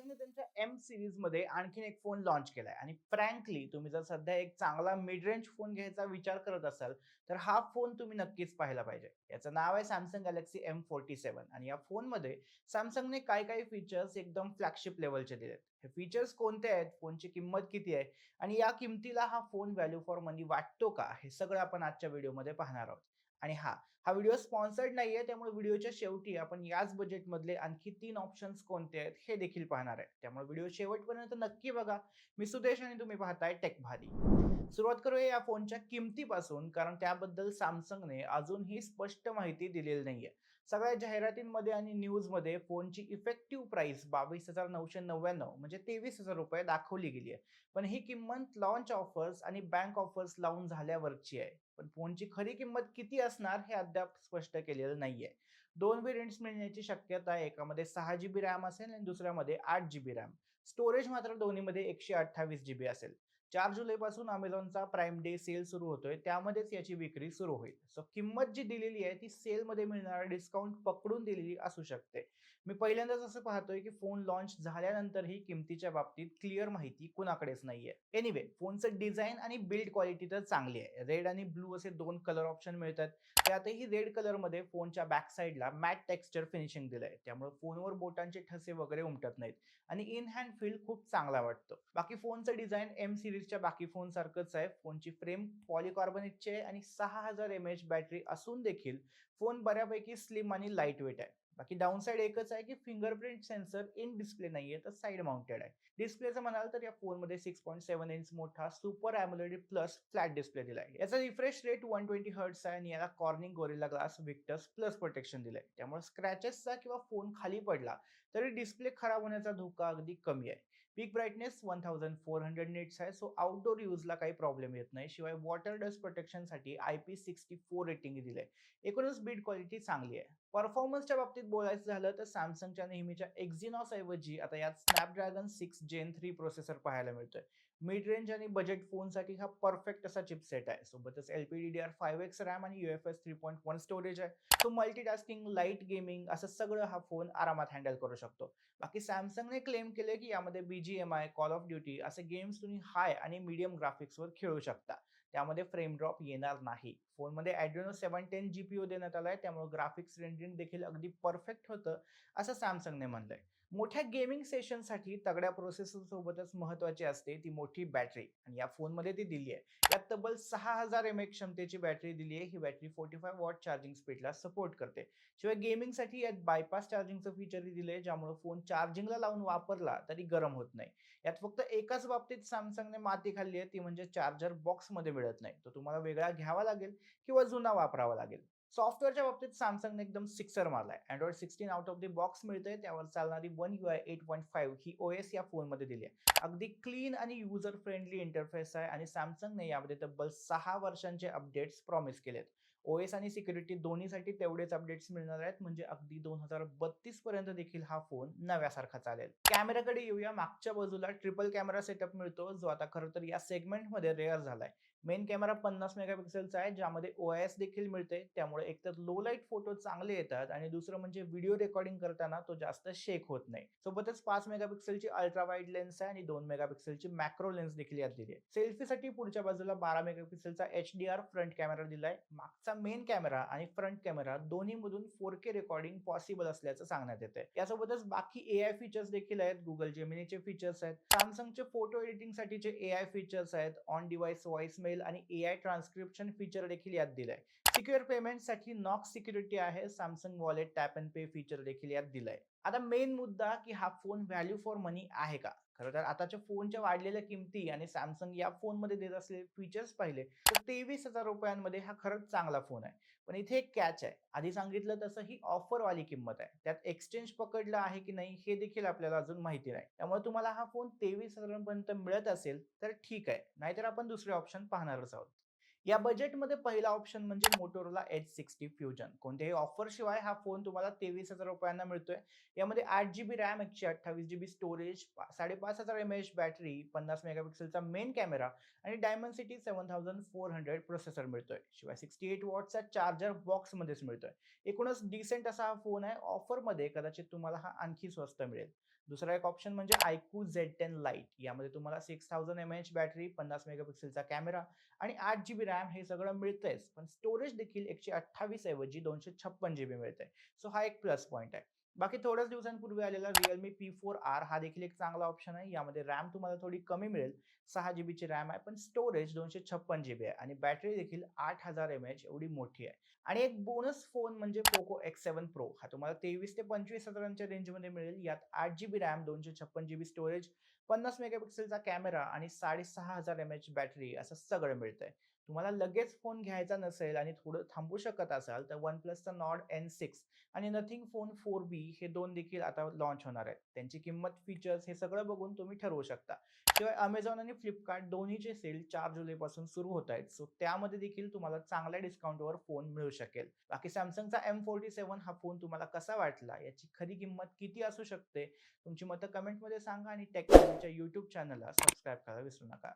सॅमसंगने त्यांच्या M series मध्ये आणखीन एक फोन लॉन्च केलाय आणि फ्रँकली तुम्ही जर सध्या एक चांगला मिड रेंज फोन घ्यायचा विचार करत असाल तर हा फोन तुम्ही नक्कीच पाहायला पाहिजे. याचं नाव आहे सॅमसंग गॅलेक्सी M47 आणि या फोनमध्ये सॅमसंगने काय काय फीचर्स एकदम फ्लॅगशिप लेवलचे दिलेत. हे फीचर्स कोणते आहेत, फोनची किंमत किती आहे आणि या किमतीला हा फोन व्हॅल्यू फॉर मनी वाटतो का, हे सगळं आपण आजच्या व्हिडिओमध्ये पाहणार आहोत. आणि हा व्हिडिओ स्पॉन्सर्ड नाहीये, त्यामुळे व्हिडिओच्या शेवटी आपण याच बजेटमधले आणखी 3 ऑप्शन्स कोणते आहेत हे देखील पाहणार आहे. त्यामुळे व्हिडिओ शेवटपर्यंत नक्की बघा. मी सुदेश आणि तुम्ही पाहताय टेक भारी. सुरुवात करूया या फोनच्या किमतीपासून, कारण त्याबद्दल सॅमसंगने अजूनही स्पष्ट माहिती दिलेली नाहीये. सगळ्या जाहिरातींमध्ये आणि न्यूजमध्ये फोनची इफेक्टिव्ह प्राइस 22,999 म्हणजे 23,000 रुपये दाखवली गेली आहे. पण ही किंमत लॉन्च ऑफर्स आणि बँक ऑफर्स लावून झाल्यावरची आहे. पण फोनची खरी किंमत किती असणार हे अद्याप स्पष्ट केलेलं नाहीये. दोन व्हेरियंट्स मिळण्याची शक्यता आहे. एकामध्ये 6 GB रॅम असेल आणि दुसऱ्यामध्ये 8 GB रॅम. स्टोरेज मात्र दोन्हीमध्ये 128 GB असेल. 4 जुलै पासून अमेझॉनचा प्राईम डे सेल सुरू होतोय, त्यामध्येच याची विक्री सुरू होईल. सो किंमत जी दिलेली आहे ती सेलमध्ये मिळणारा डिस्काउंट पकडून दिलेली असू शकते. मी पहिल्यांदाच असं पाहतोय की फोन लॉन्च झाल्यानंतरही किमतीच्या बाबतीत क्लिअर माहिती कुणाकडेच नाहीये. एनिवे, फोनचं डिझाईन आणि बिल्ड क्वालिटी तर चांगली आहे. रेड आणि ब्लू असे दोन कलर ऑप्शन मिळतात. त्यातही रेड कलर मध्ये फोनच्या बॅक साईडला मॅट टेक्स्चर फिनिशिंग दिलंय, त्यामुळे फोनवर बोटांचे ठसे वगैरे उमटत नाहीत आणि इन हँड फील खूप चांगला वाटतो. बाकी फोनचं डिझाईन एम सिरीजच्या बाकी फोन सारखंच आहे. फोनची फ्रेम पॉलिकार्बोनेटची आहे आणि 6000 mAh बॅटरी असून देखील फोन बऱ्यापैकी स्लिम आणि लाईट वेट आहे. बाकी डाऊन साइड एकच आहे की फिंगरप्रिंट सेन्सर इन डिस्प्ले नाहीये, तर साइड माउंटेड आहे. डिस्प्लेचं म्हणाल तर या फोनमध्ये 6.7 इंच मोठा सुपर अॅमोलेड प्लस फ्लॅट डिस्प्ले दिलाय. याचा रिफ्रेश रेट 120 हर्ट्स आहे आणि याला cornering gorilla glass Victus plus protection दिलंय. त्यामुळे स्क्रॅचेसचा किंवा फोन खाली पडला तरी डिस्प्ले खराब होण्याचा धोका अगदी कमी आहे. पीक ब्राईटनेस 1400 निट्स आहे, सो आउटडोर यूजला काही प्रॉब्लेम येत नाही. शिवाय वॉटर डस्ट प्रोटेक्शनसाठी IP64 रेटिंग दिलंय. एकूणच बिल्ड क्वालिटी चांगली आहे. परफॉर्मन्सच्या बाबतीत बोलायचं झालं तर सॅमसंगच्या नेहमीच्या Exynos ऐवजी आता यात स्नॅपड्रॅगन 6 Gen 3 प्रोसेसर पाहायला मिळतोय. मिड रेंज आणि बजेट फोनसाठी हा परफेक्ट असा चिपसेट आहे. सोबतच LPDDR5X रॅम आणि UFS 3.1 स्टोरेज आहे. तो मल्टीटास्किंग, लाईट गेमिंग असं सगळं हा फोन आरामात हँडल करू शकतो. बाकी सॅमसंगने क्लेम केले की यामध्ये BGMI, कॉल ऑफ ड्युटी असे गेम्स तुम्ही हाय आणि मीडियम ग्राफिक्सवर खेळू शकता. त्यामध्ये फ्रेम ड्रॉप येणार नाही. फोनमध्ये Adreno 710 GPU देण्यात आलाय, त्यामुळे ग्राफिक्स रेंडरिंग देखील अगदी परफेक्ट होतं असं सॅमसंगने म्हणलंय. मोठ्या गेमिंग सेशनसाठी तगड्या प्रोसेसर सोबतच महत्त्वाची असते ती मोठी बॅटरी आणि या फोनमध्ये ती दिली आहे. यात तब्बल 6000 mAh क्षमतेची बॅटरी दिली आहे. ही बॅटरी 45 वॉट चार्जिंग स्पीडला सपोर्ट करते. शिवाय गेमिंगसाठी यात बायपास चार्जिंगचं फीचरही दिलंय, ज्यामुळे फोन चार्जिंगला लावून वापरला तरी गरम होत नाही. यात फक्त एकाच बाबतीत सॅमसंगने माती खाल्ली आहे, ती म्हणजे चार्जर बॉक्समध्ये मिळत नाही. तो तुम्हाला वेगळा घ्यावा लागेल किंवा जुना वापरावा लागेल. सॉफ्टवेअरच्या बाबतीत सॅमसंगने एकदम सिक्सर मारलाय. Android 16 out of the box मिळतंय. त्यावर चालणारी One UI 8.5 ही OS या फोनमध्ये दिली आहे. अगदी क्लीन आणि युजर फ्रेंडली इंटरफेस आहे आणि सॅमसंगने यामध्ये तब्बल 6 वर्षांचे अपडेट्स प्रॉमिस केलेत. OS आणि सिक्युरिटी दोन्हीसाठी तेवढेच अपडेट्स मिळणार आहेत, म्हणजे अगदी 2032 पर्यंत देखील हा फोन नव्यासारखा चालेल. कॅमेराकडे येऊया. मागच्या बाजूला ट्रिपल कॅमेरा सेटअप मिळतो, जो आता खरं तर या सेगमेंटमध्ये रेअर झालाय. मेन कॅमेरा 50 मेगापिक्सेलचा आहे, ज्यामध्ये OIS देखील मिळते. त्यामुळे एकतर लो लाईट फोटो चांगले येतात आणि दुसरं म्हणजे व्हिडिओ रेकॉर्डिंग करताना तो जास्त शेक होत नाही. सोबतच 5 मेगापिक्सेलची अल्ट्रा वाईड लेन्स आहे आणि 2 मेगापिक्सेलची मॅक्रो लेन्स देखील यात दिली आहे. सेल्फीसाठी पुढच्या बाजूला 12 मेगापिक्सेलचा HDR फ्रंट कॅमेरा दिलाय. मागचा मेन कॅमेरा आणि फ्रंट कॅमेरा दोन्हीमधून 4K रेकॉर्डिंग पॉसिबल असल्याचं सांगण्यात येते. यासोबतच बाकी AI फीचर्स देखील आहेत. गुगल जेमिनीचे फीचर्स आहेत. सॅमसंगचे फोटो एडिटिंग साठीचे AI फीचर्स आहेत. ऑन डिव्हाइस व्हॉइस मेल आणि AI ट्रान्सक्रिप्शन फीचर देखील यात दिलंय. सिक्युअर पेमेंटसाठी नॉक्स सिक्युरिटी आहे. Samsung wallet tap and pay feature देखील यात दिलंय. आता मेन मुद्दा की हा फोन व्हॅल्यू फॉर मनी आहे का? खरं तर आताच्या फोनच्या वाढलेल्या किमती आणि सॅमसंग या फोनमध्ये देत असलेले फीचर्स पाहिले तर 23,000 रुपयांमध्ये हा खरंच चांगला फोन आहे. पण इथे एक कॅच आहे. आधी सांगितलं तसं ही ऑफरवाली किंमत आहे. त्यात एक्सचेंज पकडलं आहे की नाही हे देखील आपल्याला अजून माहिती नाही. त्यामुळे तुम्हाला हा फोन 23,000 पर्यंत मिळत असेल तर ठीक आहे, नाहीतर आपण दुसरे ऑप्शन पाहणारच आहोत. या बजेटमध्ये पहिला ऑप्शन म्हणजे Motorola H60 Fusion. कोणत्याही ऑफर शिवाय हा फोन तुम्हाला 23,000 रुपयांना मिळतोय. यामध्ये 8 GB RAM, 128 GB storage, 5,500 mAh battery, 50 मेगापिक्सेलचा मेन कॅमेरा आणि Dimensity 7400 प्रोसेसर मिळतोय. शिवाय 68 वॉटचा चार्जर बॉक्समध्येच मिळतोय. एकूणच डिसेंट असा हा फोन आहे. ऑफरमध्ये कदाचित तुम्हाला हा आणखी स्वस्त मिळेल. दुसरा एक ऑप्शन म्हणजे iQOO Z10 Lite. यामध्ये तुम्हाला 6000 mAh बॅटरी, 50 मेगापिक्सेलचा कॅमेरा आणि 8 GB रॅम हे सगळं मिळतंयच. पण स्टोरेज देखील 128 ऐवजी 256 GB मिळतंय. सो हा एक प्लस पॉइंट आहे. बाकी थोड्याच दिवसांपूर्वी आलेला Realme P4R हा देखील एक चांगला ऑप्शन आहे. यामध्ये रॅम तुम्हाला थोडी कमी मिळेल. 6 GB ची रॅम आहे, पण स्टोरेज 256 GB आहे आणि बॅटरी देखील 8000 mAh एवढी मोठी आहे. आणि एक बोनस फोन म्हणजे Poco X7 Pro. हा तुम्हाला 23 ते 25 हजारांच्या रेंजमध्ये मिळेल. यात 8 GB रॅम, 256 GB स्टोरेज, 50 मेगापिक्सेलचा कॅमेरा आणि 6500 mAh बॅटरी असं सगळं मिळतंय. तुम्हाला लगेच फोन घ्यायचा नसेल आणि थोडं थांबू शकत असाल तर OnePlusचा Nord N6 आणि Nothing Phone 4B हे दोन देखील आता लॉन्च होणार आहेत. त्यांची किंमत, फीचर्स हे सगळं बघून तुम्ही ठरवू शकता. शिवाय Amazon आणि Flipkart दोन्हीचे सेल 4 जुलैपासून सुरू होत आहेत. सो त्यामध्ये देखील तुम्हाला चांगल्या डिस्काउंटवर फोन मिळू शकेल. बाकी Samsungचा M47 हा फोन तुम्हाला कसा वाटला? याची खरी किंमत किती असू शकते? तुमची मतं कमेंटमध्ये सांगा आणि टेक्नॉलॉजीच्या YouTube चॅनलला सबस्क्राईब करायला विसरू नका.